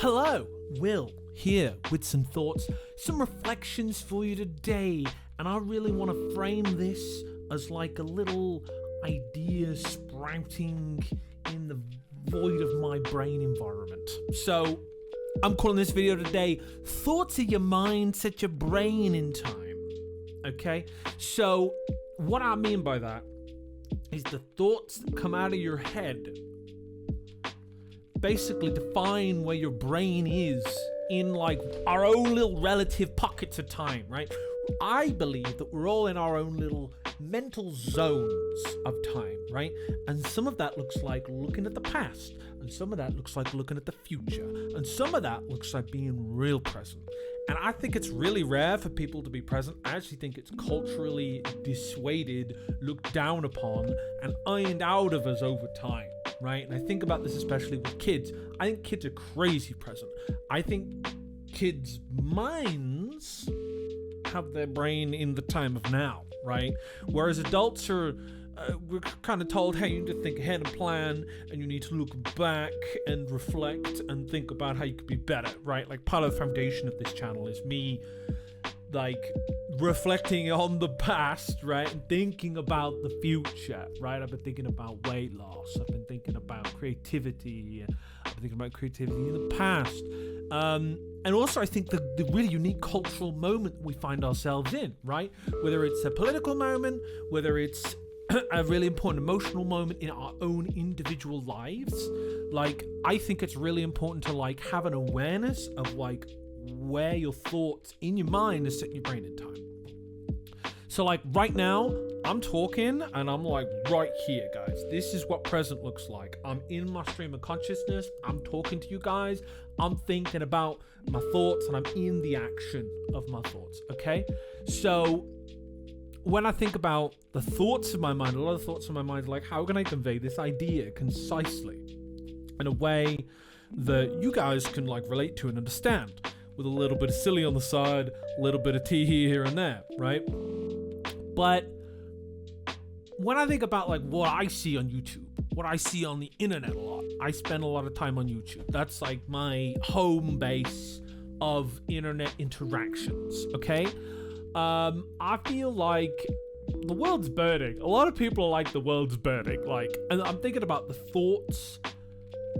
Hello, Will here with some thoughts, some reflections for you today, and I really want to frame this as like a little idea sprouting in the void of my brain environment. So, I'm calling this video today, Thoughts of Your Mind Set Your Brain in Time. Okay? So, what I mean by that is the thoughts that come out of your head basically define where your brain is in like our own little relative pockets of time, right? I believe that we're all in our own little mental zones of time, right? And some of that looks like looking at the past, and some of that looks like looking at the future, and some of that looks like being real present. And I think it's really rare for people to be present. I actually think it's culturally dissuaded, looked down upon, and ironed out of us over time, right? And I think about this especially with kids. I think kids are crazy present. I think kids' minds have their brain in the time of now, right? Whereas adults are, we're kind of told, hey, you need to think ahead and plan, and you need to look back and reflect and think about how you could be better, right? Like part of the foundation of this channel is me, like, reflecting on the past, right? And thinking about the future, right? I've been thinking about weight loss. I've been thinking about creativity. I've been thinking about creativity in the past. And also, I think the really unique cultural moment we find ourselves in, right? Whether it's a political moment, whether it's a really important emotional moment in our own individual lives. Like, I think it's really important to like have an awareness of like where your thoughts in your mind are setting your brain in time. So like right now, I'm talking and I'm like right here, guys. This is what present looks like. I'm in my stream of consciousness. I'm talking to you guys. I'm thinking about my thoughts and I'm in the action of my thoughts, okay? So when I think about the thoughts of my mind, a lot of thoughts in my mind are like, how can I convey this idea concisely in a way that you guys can like relate to and understand, with a little bit of silly on the side, a little bit of tea here and there, right? But when I think about like what I see on YouTube, what I see on the internet a lot, I spend a lot of time on YouTube. That's like my home base of internet interactions, okay? I feel like the world's burning. A lot of people are like, the world's burning. Like, and I'm thinking about the thoughts,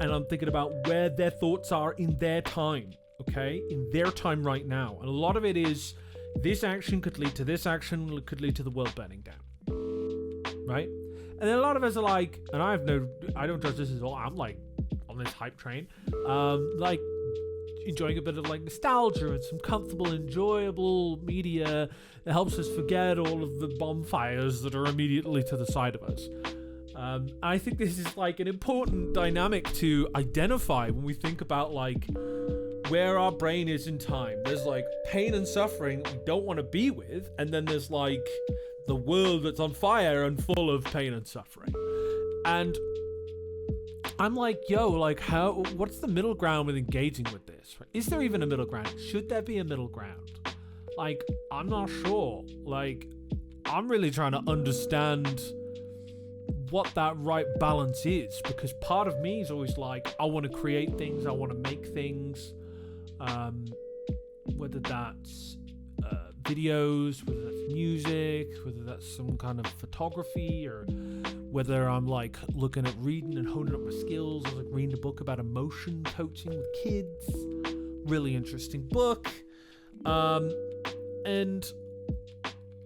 and I'm thinking about where their thoughts are in their time, okay? In their time right now. And a lot of it is, this action could lead to this action, could lead to the world burning down, right? And then a lot of us are like, and I don't judge this at all, I'm like on this hype train, like enjoying a bit of like nostalgia and some comfortable, enjoyable media that helps us forget all of the bonfires that are immediately to the side of us. I think this is like an important dynamic to identify when we think about like where our brain is in time. There's like pain and suffering we don't want to be with, and then there's like the world that's on fire and full of pain and suffering. And I'm like, yo, like what's the middle ground with engaging with this? Is there even a middle ground? Should there be a middle ground? Like, I'm not sure. Like, I'm really trying to understand what that right balance is, because part of me is always like, I want to create things, I want to make things, whether that's videos, whether that's music, whether that's some kind of photography, or whether I'm like looking at reading and honing up my skills. I was like reading a book about emotion coaching with kids, really interesting book, and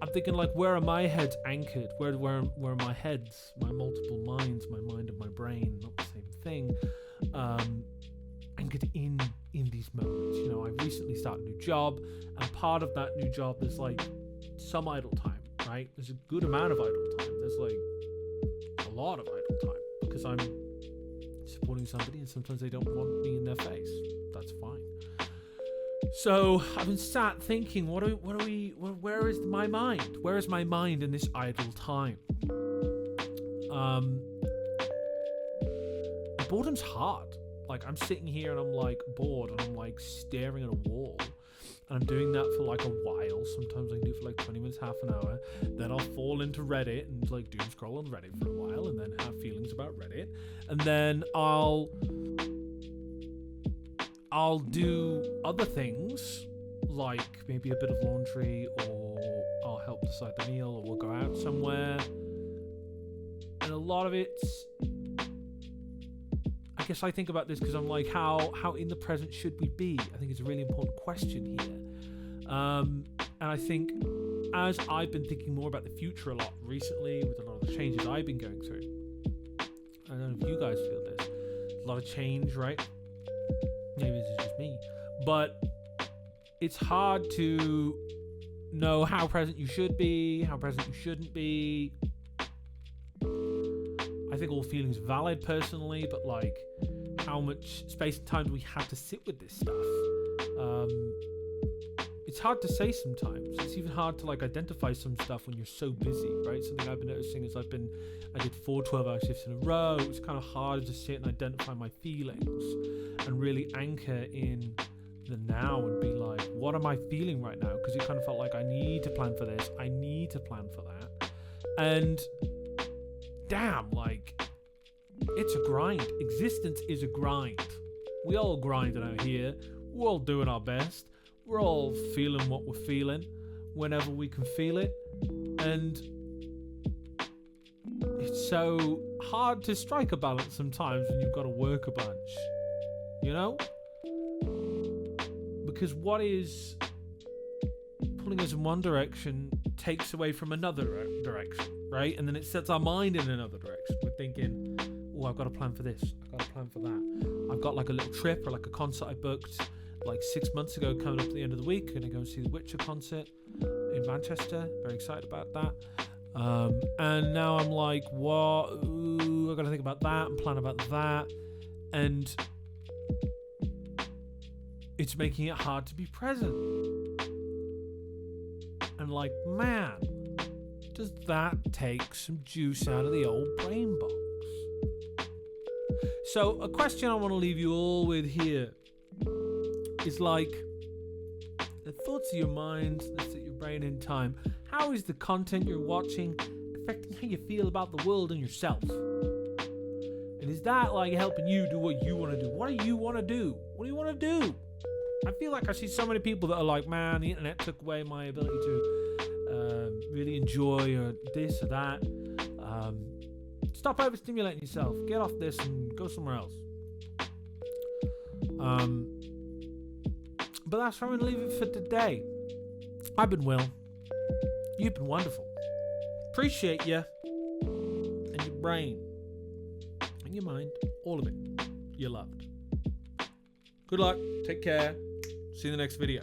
I'm thinking like, where are my heads anchored? Where are my heads, my multiple minds, my mind and my brain, not the same thing, anchored in these moments? You know, I recently started a new job, and part of that new job is like some idle time, right? There's a good amount of idle time. There's like a lot of idle time because I'm supporting somebody and sometimes they don't want me in their face. That's fine. So I've been sat thinking, where is my mind? Where is my mind in this idle time? Boredom's hard. Like, I'm sitting here and I'm like bored and I'm like staring at a wall, and I'm doing that for like a while. Sometimes I can do it for like 20 minutes, half an hour. Then I'll fall into Reddit and like doom scroll on Reddit for a while, and then have feelings about Reddit, and then I'll I'll do other things, like maybe a bit of laundry, or I'll help decide the meal, or we'll go out somewhere. And a lot of it's, I guess I think about this because I'm like, how in the present should we be? I think it's a really important question here. And I think as I've been thinking more about the future a lot recently, with a lot of the changes I've been going through, I don't know if you guys feel this, a lot of change, right? Maybe this is just me, but it's hard to know how present you should be, how present you shouldn't be. I think all feelings are valid personally, but like, how much space and time do we have to sit with this stuff? It's hard to say sometimes. It's even hard to like identify some stuff when you're so busy, right? Something I've been noticing is I did 4 12-hour shifts in a row. It was kind of hard to sit and identify my feelings and really anchor in the now and be like, what am I feeling right now? Because it kind of felt like I need to plan for this, I need to plan for that. And damn, like, it's a grind. Existence is a grind. We all grinding out here. We're all doing our best. We're all feeling what we're feeling whenever we can feel it. And it's so hard to strike a balance sometimes when you've got to work a bunch, you know? Because what is pulling us in one direction takes away from another direction, right? And then it sets our mind in another direction. We're thinking, oh, I've got to plan for this, I've got to plan for that. I've got like a little trip or like a concert I booked like 6 months ago coming up at the end of the week. I'm going to go and see the Witcher concert in Manchester. Very excited about that. And now I'm like, what? I've got to think about that and plan about that. And it's making it hard to be present. And like, man, does that take some juice out of the old brain box? So a question I want to leave you all with here is like, the thoughts of your mind, that's your brain in time. How is the content you're watching affecting how you feel about the world and yourself? And is that like helping you do what you want to do? What do you want to do? What do you want to do? I feel like I see so many people that are like, man, the internet took away my ability to really enjoy or this or that. Stop overstimulating yourself. Get off this and go somewhere else. But that's where I'm going to leave it for today. I've been Will. You've been wonderful. Appreciate you. And your brain. And your mind. All of it. You're loved. Good luck. Take care. See you in the next video.